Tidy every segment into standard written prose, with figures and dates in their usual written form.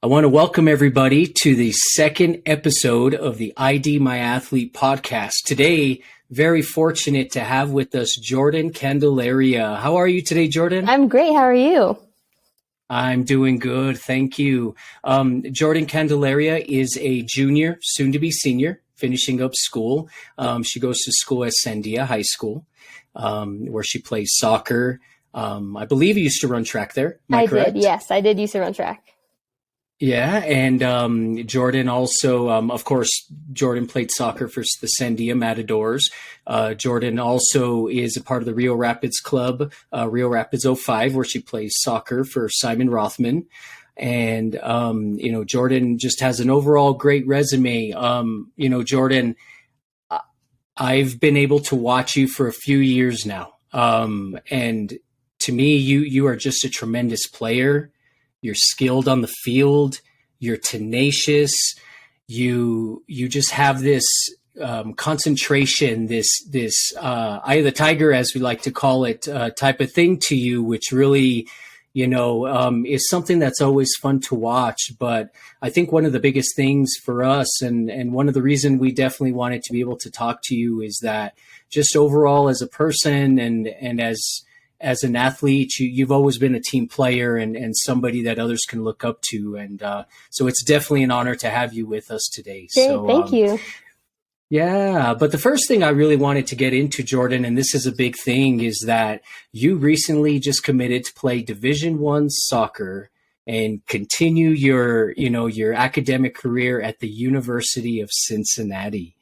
I want to welcome everybody to the second episode of the ID My Athlete podcast. Today, very fortunate to have with us Jordan Candelaria. How are you today, Jordan? I'm great. How are you? I'm doing good. Thank you. Jordan Candelaria is a junior, soon to be senior, finishing up school. She goes to school at Sandia High School, where she plays soccer. I believe you used to run track there. Am I correct? Did. Yes, I did used to run track. Yeah, and Jordan also, of course, Jordan played soccer for the Sandia Matadors. Jordan also is a part of the Rio Rapids club, Rio Rapids '05, where she plays soccer for Simon Rothman. And, Jordan just has an overall great resume. Jordan, I've been able to watch you for a few years now. And to me, you are just a tremendous player. You're skilled on the field. You're tenacious. You just have this concentration, this eye of the tiger, as we like to call it, type of thing to you, which really, is something that's always fun to watch. But I think one of the biggest things for us, and one of the reasons we definitely wanted to be able to talk to you, is that just overall as a person and as an athlete, you've always been a team player and somebody that others can look up to. And so it's definitely an honor to have you with us today. Great, so thank you. Yeah, but the first thing I really wanted to get into, Jordan, and this is a big thing, is that you recently just committed to play Division I soccer and continue your academic career at the University of Cincinnati.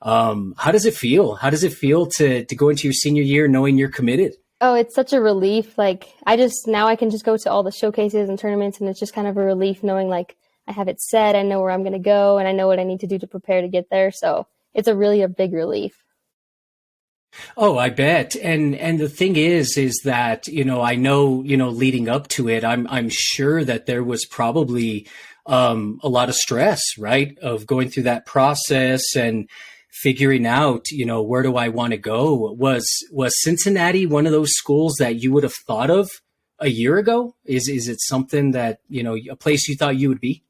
How does it feel? How does it feel to go into your senior year knowing you're committed? Oh, it's such a relief. Now I can just go to all the showcases and tournaments, and it's just kind of a relief knowing I have it set, I know where I'm going to go, and I know what I need to do to prepare to get there. So it's a big relief. Oh, I bet. And the thing is that, I know, leading up to it, I'm sure that there was probably a lot of stress, right, of going through that process and figuring out, where do I want to go? Was Cincinnati one of those schools that you would have thought of a year ago? Is it something that, a place you thought you would be?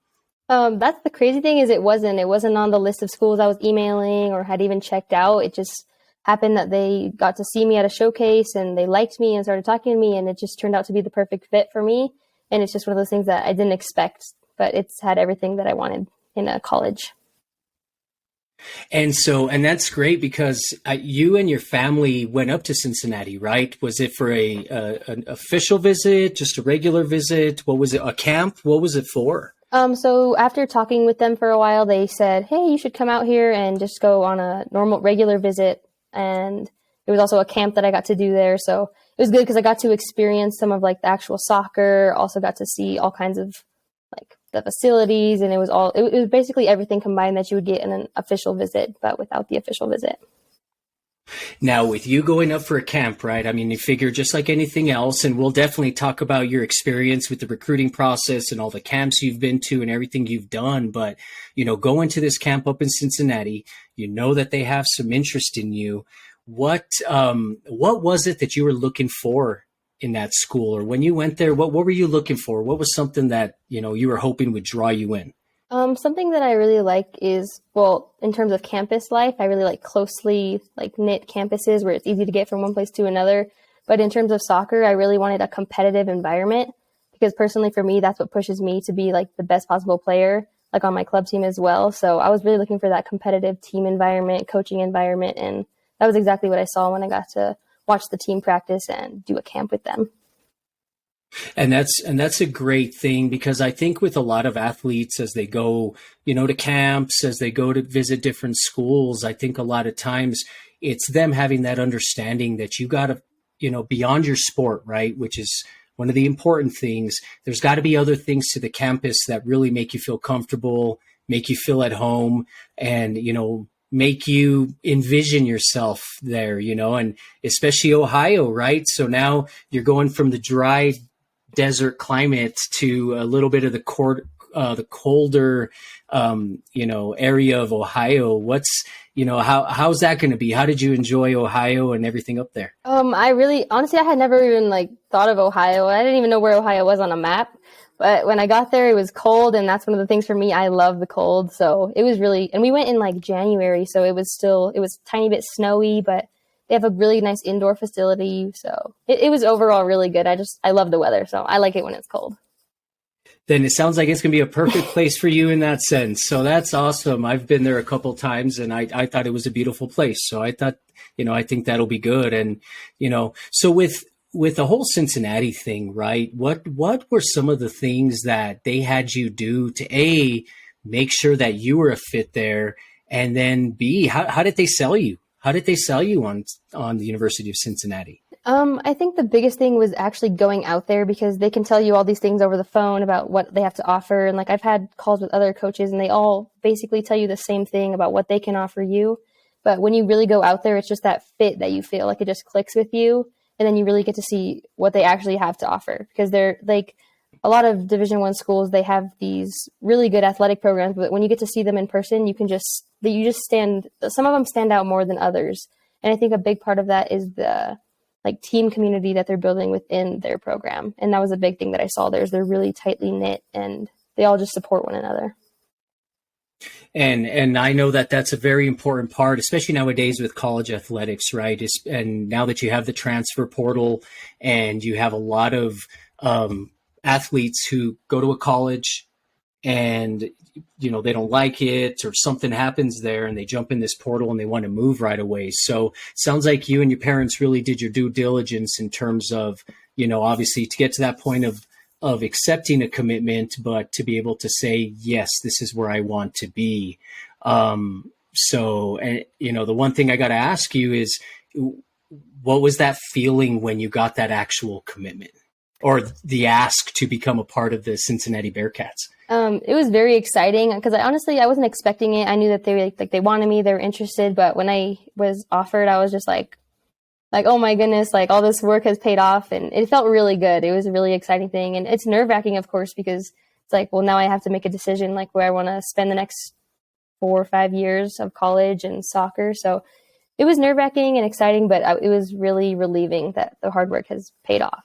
That's the crazy thing, is it wasn't on the list of schools I was emailing or had even checked out. It just happened that they got to see me at a showcase and they liked me and started talking to me, and it just turned out to be the perfect fit for me. And it's just one of those things that I didn't expect, but it's had everything that I wanted in a college. And that's great because you and your family went up to Cincinnati, right? Was it for an official visit, just a regular visit? What was it, a camp? What was it for? So after talking with them for a while, they said, hey, you should come out here and just go on a regular visit. And there was also a camp that I got to do there. So it was good because I got to experience some of the actual soccer, also got to see all kinds of the facilities, and it was basically everything combined that you would get in an official visit, but without the official visit. Now, with you going up for a camp, right? I mean, you figure just like anything else, and we'll definitely talk about your experience with the recruiting process and all the camps you've been to and everything you've done. But, going to this camp up in Cincinnati, that they have some interest in you. What was it that you were looking for in that school, or when you went there, what were you looking for? What was something that, you were hoping would draw you in? Something that I really like is, in terms of campus life, I really like closely knit campuses where it's easy to get from one place to another. But in terms of soccer, I really wanted a competitive environment because personally for me, that's what pushes me to be the best possible player, on my club team as well. So I was really looking for that competitive team environment, coaching environment. And that was exactly what I saw when I got to watch the team practice and do a camp with them. And that's a great thing, because I think with a lot of athletes, as they go, to camps, as they go to visit different schools, I think a lot of times it's them having that understanding that you got to, beyond your sport, right? Which is one of the important things. There's got to be other things to the campus that really make you feel comfortable, make you feel at home, and, make you envision yourself there, and especially Ohio, right? So now you're going from the dry desert climate to a little bit of the colder, area of Ohio. How's that going to be? How did you enjoy Ohio and everything up there? I had never even thought of Ohio. I didn't even know where Ohio was on a map. But when I got there, it was cold, and that's one of the things for me. I love the cold. So it was really, and we went in like January, so it was a tiny bit snowy, but they have a really nice indoor facility. So it was overall really good. I love the weather, so I like it when it's cold. Then it sounds like it's going to be a perfect place for you in that sense. So that's awesome. I've been there a couple times, and I thought it was a beautiful place. So I thought, I think that'll be good. And, so with the whole Cincinnati thing, right? What were some of the things that they had you do to A, make sure that you were a fit there, and then B, how did they sell you? How did they sell you on the University of Cincinnati? I think the biggest thing was actually going out there, because they can tell you all these things over the phone about what they have to offer. And like, I've had calls with other coaches, and they all basically tell you the same thing about what they can offer you. But when you really go out there, it's just that fit that you feel like it just clicks with you. And then you really get to see what they actually have to offer, because they're like, a lot of Division I schools, they have these really good athletic programs, but when you get to see them in person, some of them stand out more than others. And I think a big part of that is the like team community that they're building within their program. And that was a big thing that I saw there, is they're really tightly knit, and they all just support one another. And I know that that's a very important part, especially nowadays with college athletics, right? And now that you have the transfer portal, and you have a lot of athletes who go to a college and, they don't like it, or something happens there, and they jump in this portal and they want to move right away. So sounds like you and your parents really did your due diligence in terms of, obviously to get to that point of accepting a commitment, but to be able to say, yes, this is where I want to be. The one thing I got to ask you is, what was that feeling when you got that actual commitment, or the ask to become a part of the Cincinnati Bearcats? It was very exciting, because I wasn't expecting it. I knew that they wanted me, they were interested, but when I was offered, I was just like, oh my goodness, like all this work has paid off, and it felt really good. It was a really exciting thing, and it's nerve-wracking, of course, because it's like, well, now I have to make a decision, like where I want to spend the next 4 or 5 years of college and soccer. So it was nerve-wracking and exciting, but it was really relieving that the hard work has paid off.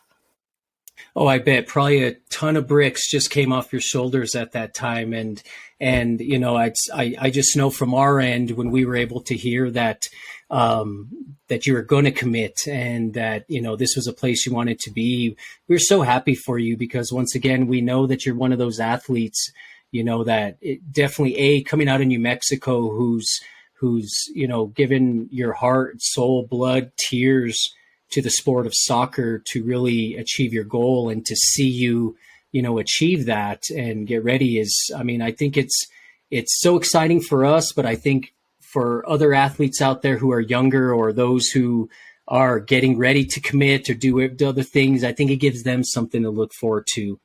Oh, I bet probably a ton of bricks just came off your shoulders at that time. And I just know from our end, when we were able to hear that, that you were going to commit, and that, this was a place you wanted to be, we were so happy for you, because once again, we know that you're one of those athletes, that it definitely coming out of New Mexico, who's, given your heart, soul, blood, tears to the sport of soccer to really achieve your goal, and to see you, achieve that and get ready I think it's so exciting for us, but I think for other athletes out there who are younger, or those who are getting ready to commit or do other things, I think it gives them something to look forward to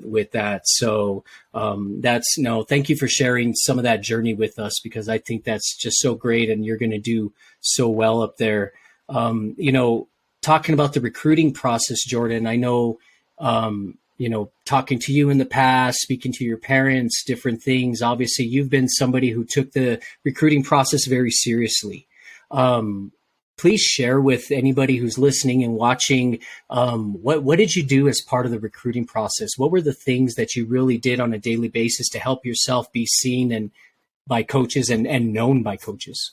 with that. So thank you for sharing some of that journey with us, because I think that's just so great, and you're going to do so well up there. Talking about the recruiting process, Jordan, I know, talking to you in the past, speaking to your parents, different things, obviously you've been somebody who took the recruiting process very seriously. Please share with anybody who's listening and watching, what did you do as part of the recruiting process? What were the things that you really did on a daily basis to help yourself be seen and by coaches and known by coaches?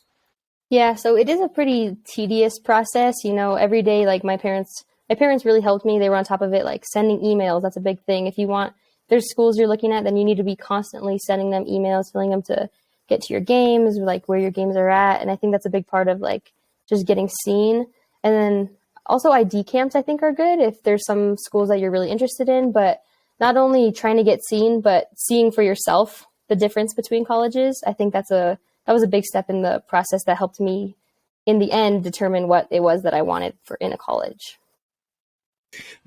Yeah, so it is a pretty tedious process. Every day, like my parents really helped me. They were on top of it, like sending emails. That's a big thing. If there's schools you're looking at, then you need to be constantly sending them emails, telling them to get to your games, like where your games are at. And I think that's a big part of like just getting seen. And then also ID camps, I think, are good if there's some schools that you're really interested in, but not only trying to get seen, but seeing for yourself the difference between colleges. I think that was a big step in the process that helped me in the end determine what it was that I wanted in a college.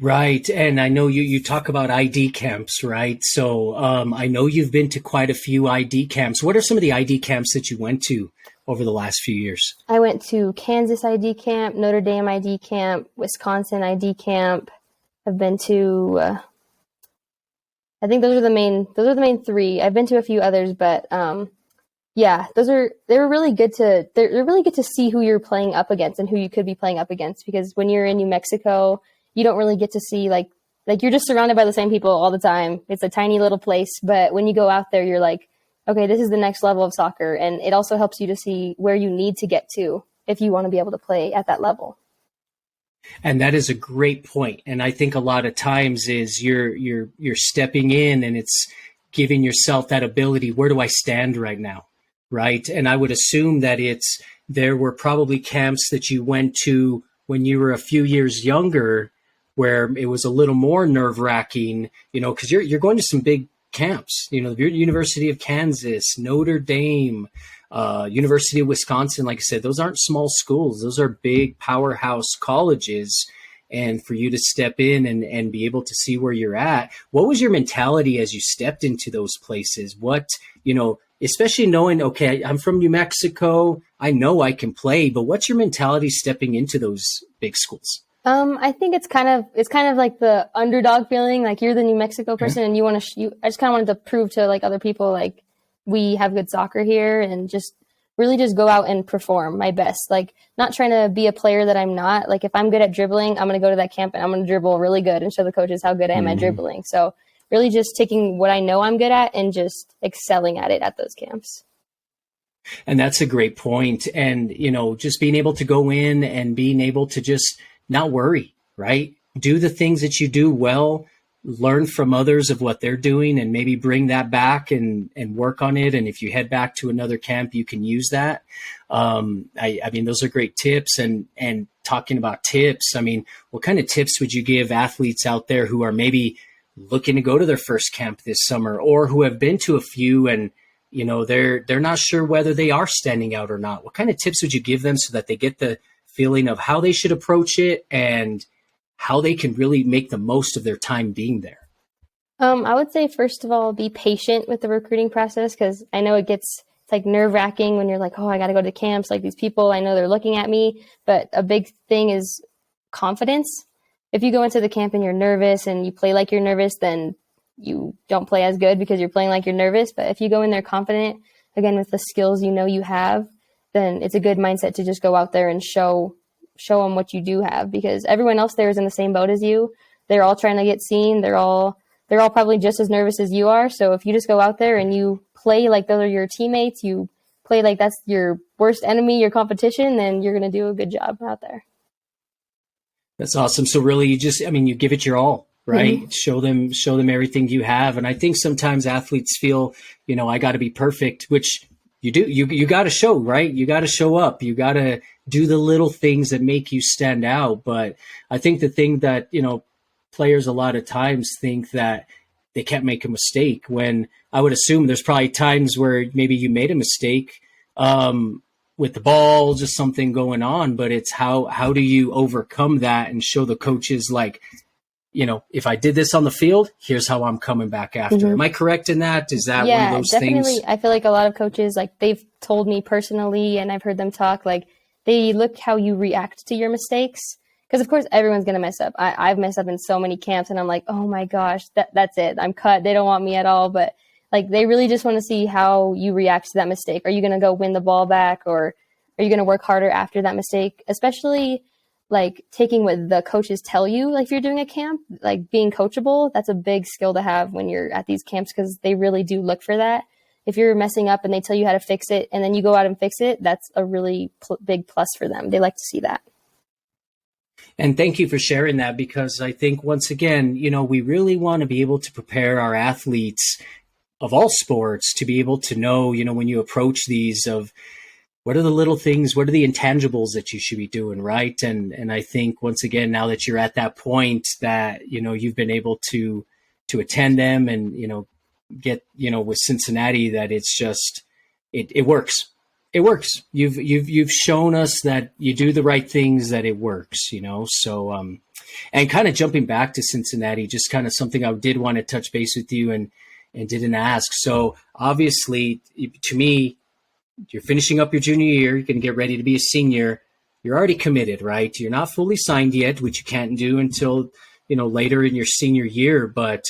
Right. And I know you talk about ID camps, right? So I know you've been to quite a few ID camps. What are some of the ID camps that you went to over the last few years? I went to Kansas ID camp, Notre Dame ID camp, Wisconsin ID camp. I've been to, I think those are the main 3. I've been to a few others, but yeah, they're really good to see who you're playing up against and who you could be playing up against, because when you're in New Mexico, you don't really get to see like like you're just surrounded by the same people all the time. It's a tiny little place, but when you go out there, you're like, okay, this is the next level of soccer. And it also helps you to see where you need to get to if you want to be able to play at that level. And that is a great point. And I think a lot of times is you're stepping in and it's giving yourself that ability. Where do I stand right now? Right. And I would assume that there were probably camps that you went to when you were a few years younger where it was a little more nerve wracking, because you're going to some big camps, the University of Kansas, Notre Dame, University of Wisconsin. Like I said, those aren't small schools. Those are big powerhouse colleges. And for you to step in and be able to see where you're at, what was your mentality as you stepped into those places? What, especially knowing, okay, I'm from New Mexico, I know I can play, but what's your mentality stepping into those big schools? I think it's kind of like the underdog feeling, like you're the New Mexico person and you want to, I just kind of wanted to prove to like other people, like we have good soccer here and just really just go out and perform my best. Like not trying to be a player that I'm not. Like if I'm good at dribbling, I'm going to go to that camp and I'm going to dribble really good and show the coaches how good I am at dribbling. So really just taking what I know I'm good at and just excelling at it at those camps. And that's a great point. And, just being able to go in and being able to just not worry, right? Do the things that you do well, learn from others of what they're doing and maybe bring that back and work on it. And if you head back to another camp, you can use that. I mean, those are great tips. And talking about tips, I mean, what kind of tips would you give athletes out there who are maybe looking to go to their first camp this summer or who have been to a few and, they're not sure whether they are standing out or not? What kind of tips would you give them so that they get the feeling of how they should approach it and how they can really make the most of their time being there? I would say, first of all, be patient with the recruiting process, because I know it's like nerve wracking when you're like, oh, I got to go to camps. Like these people, I know they're looking at me. But a big thing is confidence. If you go into the camp and you're nervous and you play like you're nervous, then you don't play as good because you're playing like you're nervous. But if you go in there confident, again, with the skills you have, then it's a good mindset to just go out there and show them what you do have, because everyone else there is in the same boat as you. They're all trying to get seen. They're all probably just as nervous as you are. So if you just go out there and you play like those are your teammates, you play like that's your worst enemy, your competition, then you're going to do a good job out there. That's awesome. So really you give it your all, right? Mm-hmm. Show them everything you have. And I think sometimes athletes feel, I got to be perfect, which you do. You got to show, right? You got to show up. You got to do the little things that make you stand out. But I think the thing that, players a lot of times think that they can't make a mistake, when I would assume there's probably times where maybe you made a mistake with the ball, just something going on. But it's how do you overcome that and show the coaches, like, if I did this on the field, here's how I'm coming back after. Mm-hmm. Am I correct in that? Is that one of those definitely things? I feel like a lot of coaches, like they've told me personally, and I've heard them talk, like they look how you react to your mistakes. Because of course everyone's going to mess up. I've messed up in so many camps and I'm like, oh my gosh, that's it. I'm cut. They don't want me at all. But like, they really just want to see how you react to that mistake. Are you going to go win the ball back, or are you going to work harder after that mistake? Especially like taking what the coaches tell you, like if you're doing a camp, like being coachable, that's a big skill to have when you're at these camps, because they really do look for that. If you're messing up and they tell you how to fix it and then you go out and fix it, that's a really big plus for them. They like to see that. And thank you for sharing that, because I think once again, we really want to be able to prepare our athletes of all sports to be able to know, when you approach these, of what are the little things, what are the intangibles that you should be doing, right? And I think once again, now that you're at that point that, you've been able to attend them and, get, with Cincinnati, that it's just, it works. It works. You've shown us that you do the right things, that it works, so, and kind of jumping back to Cincinnati, just kind of something I did want to touch base with you and didn't ask. So obviously, to me, you're finishing up your junior year, you're going to get ready to be a senior. You're already committed, right? You're not fully signed yet, which you can't do until, later in your senior year. But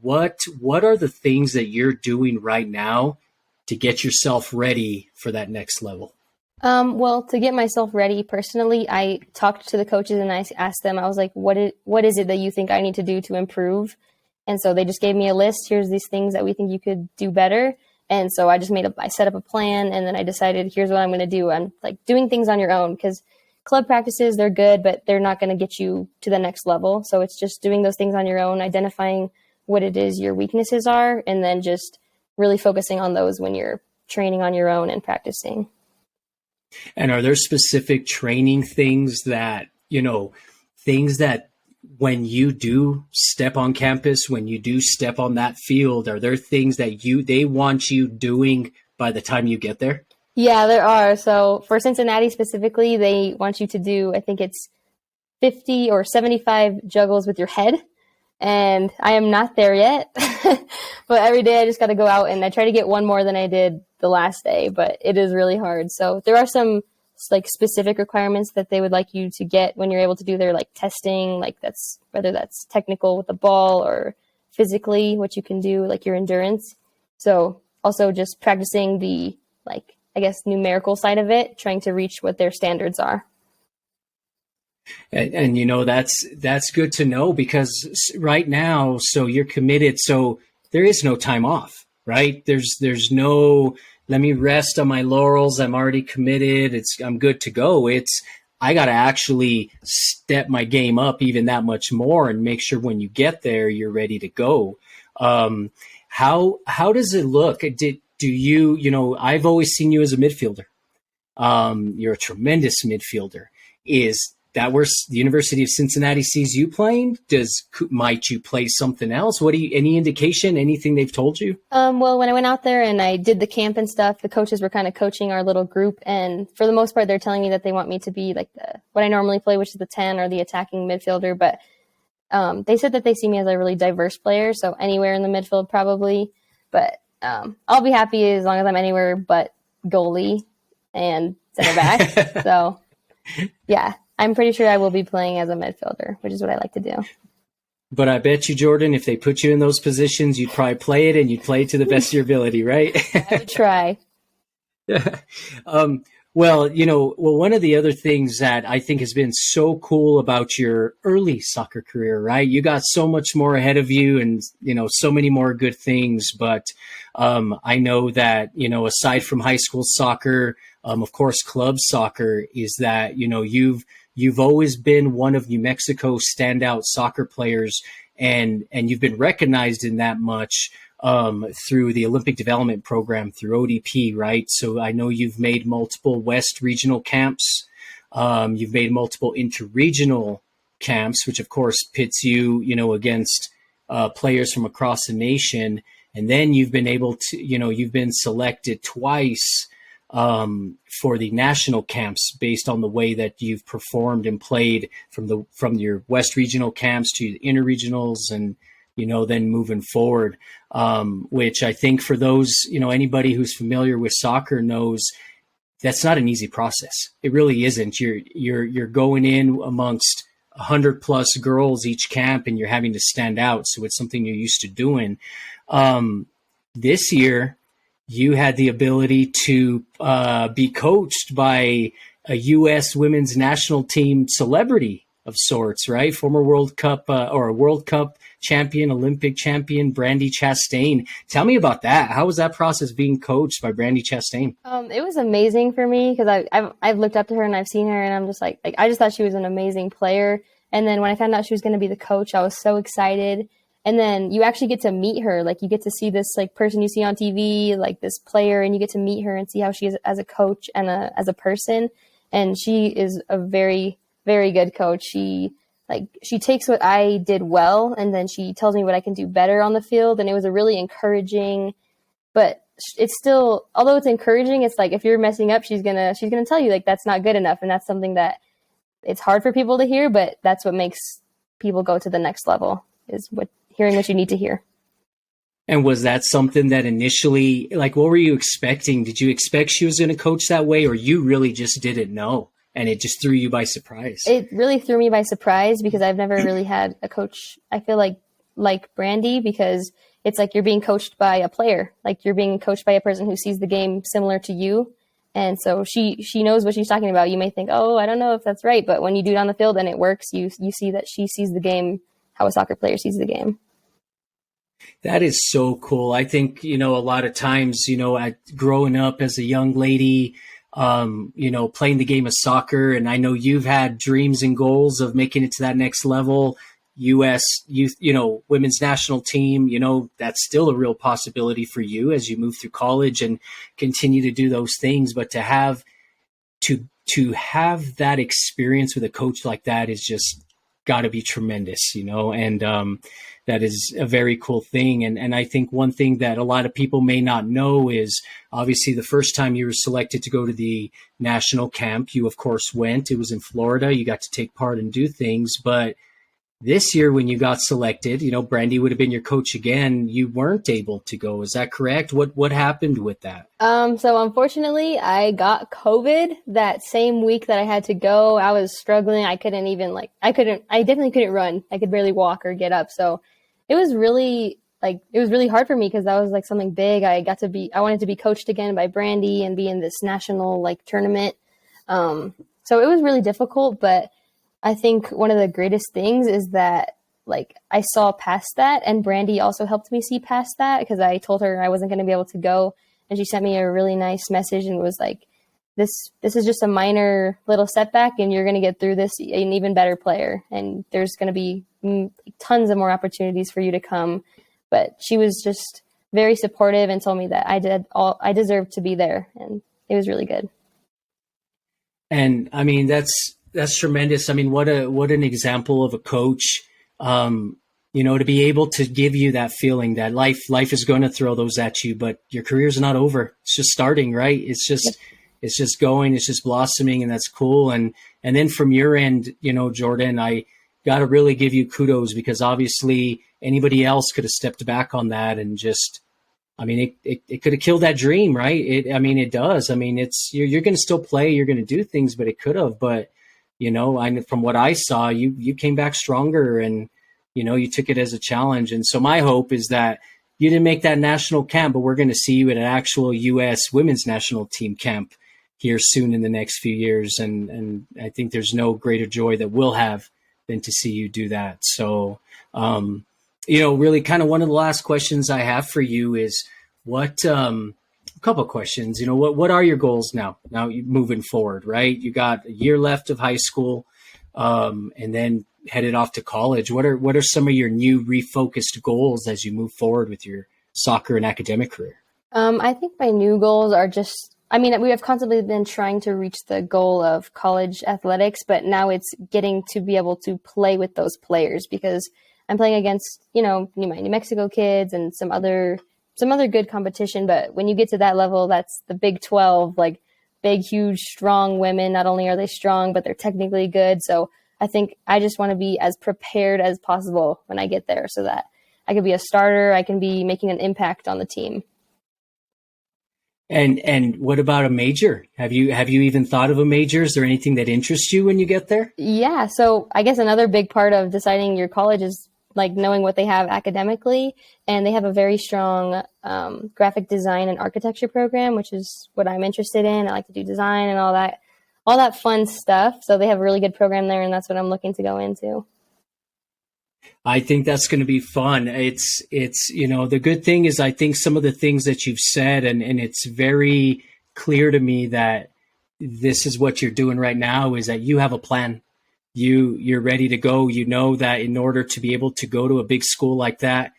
what are the things that you're doing right now to get yourself ready for that next level? Well, to get myself ready personally, I talked to the coaches and I asked them, I was like, what is it that you think I need to do to improve? And so they just gave me a list. Here's these things that we think you could do better. And so I set up a plan, and then I decided, here's what I'm going to do. I'm like doing things on your own, because club practices, they're good, but they're not going to get you to the next level. So it's just doing those things on your own, identifying what it is your weaknesses are, and then just really focusing on those when you're training on your own and practicing. And are there specific training things that, things that when you do step on campus, when you do step on that field, are there things that they want you doing by the time you get there? Yeah, there are. So for Cincinnati specifically, they want you to do, I think it's 50 or 75 juggles with your head. And I am not there yet. But every day I just got to go out, and I try to get one more than I did the last day, but it is really hard. So there are some like specific requirements that they would like you to get when you're able to do their like testing, like whether that's technical with the ball or physically what you can do, like your endurance. So also just practicing the, like, I guess, numerical side of it, trying to reach what their standards are. And that's good to know, because right now, so you're committed, so there is no time off, right? There's no, let me rest on my laurels, I'm already committed, I'm good to go. I got to actually step my game up even that much more and make sure when you get there, you're ready to go. How does it look? I've always seen you as a midfielder. You're a tremendous midfielder. Is that where the University of Cincinnati sees you playing? Might you play something else? Any indication, anything they've told you? Well, when I went out there and I did the camp and stuff, the coaches were kind of coaching our little group. And for the most part, they're telling me that they want me to be like what I normally play, which is the 10 or the attacking midfielder. But they said that they see me as a really diverse player. So anywhere in the midfield, probably. But I'll be happy as long as I'm anywhere but goalie and center back. So yeah. I'm pretty sure I will be playing as a midfielder, which is what I like to do. But I bet you, Jordan, if they put you in those positions, you'd probably play it, and you'd play it to the best of your ability, right? I would try. Well, one of the other things that I think has been so cool about your early soccer career, right? You got so much more ahead of you, and, so many more good things. But I know that, aside from high school soccer, of course, club soccer, is that, you've always been one of New Mexico's standout soccer players, and you've been recognized in that much through the Olympic Development Program, through ODP, right? So I know you've made multiple West regional camps. You've made multiple interregional camps, which of course pits you, against players from across the nation. And then you've been able to, you've been selected twice for the national camps based on the way that you've performed and played from your West regional camps to the interregionals, and then moving forward, which I think for those, anybody who's familiar with soccer knows that's not an easy process. It really isn't. You're going in amongst 100+ girls each camp, and you're having to stand out. So it's something you're used to doing. This year, you had the ability to be coached by a U.S. women's national team celebrity of sorts, right? Former World Cup or World Cup champion, Olympic champion, Brandi Chastain. Tell me about that. How was that process being coached by Brandi Chastain? It was amazing for me, because I've looked up to her and I've seen her, and I'm just like I just thought she was an amazing player. And then when I found out she was going to be the coach, I was so excited. And then you actually get to meet her. Like, you get to see this like person you see on TV, like this player, and you get to meet her and see how she is as a coach and as a person. And she is a very, very good coach. She takes what I did well, and then she tells me what I can do better on the field. And it was a really encouraging, but it's still, although it's encouraging, it's like if you're messing up, she's gonna tell you like that's not good enough. And that's something that it's hard for people to hear, but that's what makes people go to the next level, is hearing what you need to hear. And was that something that initially, like, what were you expecting? Did you expect she was going to coach that way, or you really just didn't know and it just threw you by surprise? It really threw me by surprise, because I've never really had a coach, I feel like Brandi, because it's like you're being coached by a player. Like, you're being coached by a person who sees the game similar to you. And so she knows what she's talking about. You may think, oh, I don't know if that's right. But when you do it on the field and it works, you see that she sees the game how a soccer player sees the game. That is so cool. I think, a lot of times, growing up as a young lady, playing the game of soccer, and I know you've had dreams and goals of making it to that next level, U.S. youth, women's national team, that's still a real possibility for you as you move through college and continue to do those things. But to have that experience with a coach like that is just got to be tremendous, and that is a very cool thing. And I think one thing that a lot of people may not know is obviously the first time you were selected to go to the national camp, you of course went. It was in Florida. You got to take part and do things. But this year when you got selected, Brandi would have been your coach again. You weren't able to go. Is that correct? What happened with that? So unfortunately, I got COVID that same week that I had to go. I was struggling. I definitely couldn't run. I could barely walk or get up. So it was really hard for me because that was like something big. I wanted to be coached again by Brandi and be in this national tournament. So it was really difficult, but I think one of the greatest things is that I saw past that, and Brandi also helped me see past that because I told her I wasn't going to be able to go, and she sent me a really nice message and was like, this is just a minor little setback and you're going to get through this an even better player, and there's going to be tons of more opportunities for you to come. But she was just very supportive and told me that I deserved to be there, and it was really good. And I mean, that's tremendous. I mean, what an example of a coach, to be able to give you that feeling that life is going to throw those at you, but your career's not over. It's just starting, right? It's just going, it's just blossoming, and that's cool. And then from your end, Jordan, I got to really give you kudos because obviously anybody else could have stepped back on that and just, it could have killed that dream, right? It does. You're going to still play, you're going to do things, but it could have, but from what I saw, you came back stronger and, you took it as a challenge. And so my hope is that you didn't make that national camp, but we're going to see you at an actual U.S. women's national team camp here soon in the next few years. And I think there's no greater joy that we'll have than to see you do that. So, really kind of one of the last questions I have for you is a couple of questions. What are your goals now you moving forward, right? You got a year left of high school, and then headed off to college. What are some of your new refocused goals as you move forward with your soccer and academic career? I think my new goals are we have constantly been trying to reach the goal of college athletics, but now it's getting to be able to play with those players because I'm playing against, New Mexico kids and some other good competition. But when you get to that level, that's the Big 12, big, huge, strong women. Not only are they strong, but they're technically good. So I think I just want to be as prepared as possible when I get there so that I can be a starter. I can be making an impact on the team. And what about a major? Have you even thought of a major? Is there anything that interests you when you get there? Yeah. So I guess another big part of deciding your college is knowing what they have academically, and they have a very strong graphic design and architecture program, which is what I'm interested in. I like to do design and all that fun stuff. So they have a really good program there, and that's what I'm looking to go into. I think that's going to be fun. It's the good thing is I think some of the things that you've said, and it's very clear to me that this is what you're doing right now, is that you have a plan. You're ready to go. You know that in order to be able to go to a big school like that,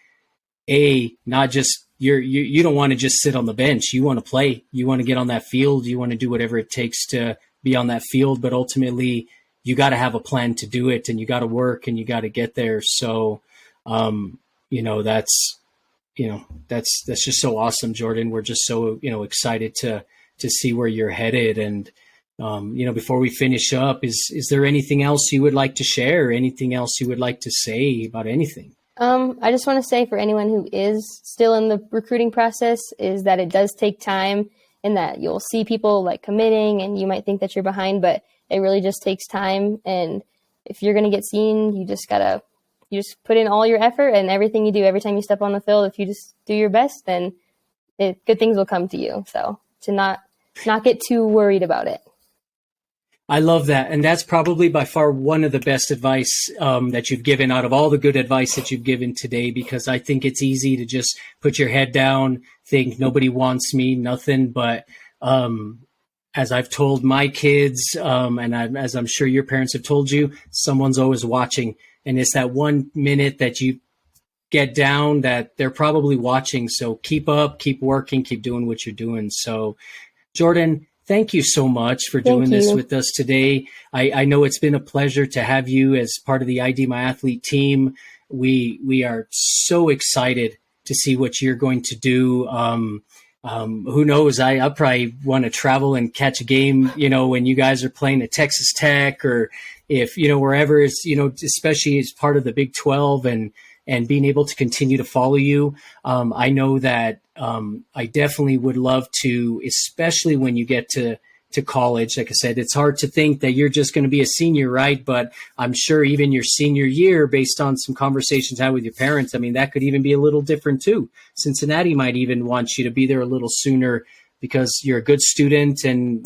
not just you don't want to just sit on the bench. You want to play. You want to get on that field. You want to do whatever it takes to be on that field. But ultimately, you got to have a plan to do it, and you got to work, and you got to get there. So, that's just so awesome, Jordan. We're just so excited to see where you're headed. And before we finish up, is there anything else you would like to share? Anything else you would like to say about anything? I just want to say for anyone who is still in the recruiting process is that it does take time, and that you'll see people committing and you might think that you're behind, but it really just takes time. And if you're going to get seen, you just put in all your effort and everything you do every time you step on the field. If you just do your best, then good things will come to you. So to not not get too worried about it. I love that. And that's probably by far one of the best advice that you've given out of all the good advice that you've given today, because I think it's easy to just put your head down, think nobody wants me, nothing. But as I've told my kids, as I'm sure your parents have told you, someone's always watching. And it's that 1 minute that you get down that they're probably watching. So keep up, keep working, keep doing what you're doing. So Jordan, thank you so much for doing this with us today. I know it's been a pleasure to have you as part of the ID My Athlete team. We are so excited to see what you're going to do. Who knows? I'll probably want to travel and catch a game, when you guys are playing at Texas Tech, or if, wherever it's, especially as part of the Big 12 and being able to continue to follow you. I know that I definitely would love to, especially when you get to college. Like I said, it's hard to think that you're just going to be a senior, right? But I'm sure even your senior year, based on some conversations I had with your parents, I mean, that could even be a little different too. Cincinnati might even want you to be there a little sooner because you're a good student and,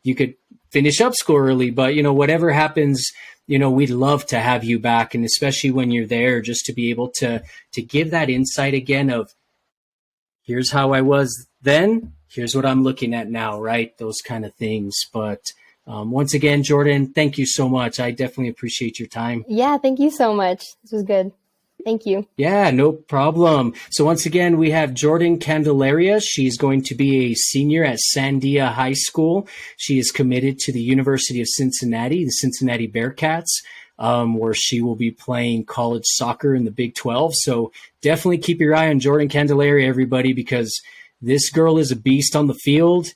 you could finish up school early. But, whatever happens, we'd love to have you back. And especially when you're there, just to be able to give that insight again of, here's how I was then, here's what I'm looking at now, right? Those kind of things. But once again, Jordan, thank you so much. I definitely appreciate your time. Yeah, thank you so much. This was good. Thank you. Yeah, no problem. So once again, we have Jordan Candelaria. She's going to be a senior at Sandia High School. She is committed to the University of Cincinnati, the Cincinnati Bearcats, where she will be playing college soccer in the Big 12. So definitely keep your eye on Jordan Candelaria, everybody, because this girl is a beast on the field.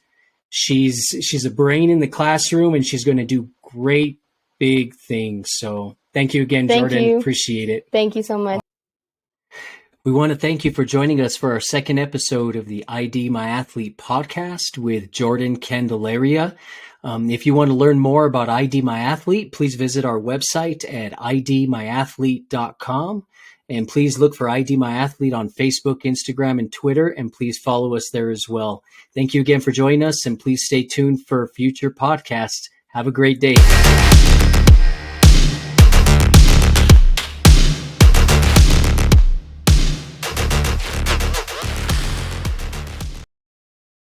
She's a brain in the classroom, and she's going to do great, big things. So thank you again, Jordan. You. Appreciate it. Thank you so much. We want to thank you for joining us for our second episode of the ID My Athlete podcast with Jordan Candelaria. If you want to learn more about ID My Athlete, please visit our website at idmyathlete.com. And please look for ID My Athlete on Facebook, Instagram, and Twitter, and please follow us there as well. Thank you again for joining us, and please stay tuned for future podcasts. Have a great day.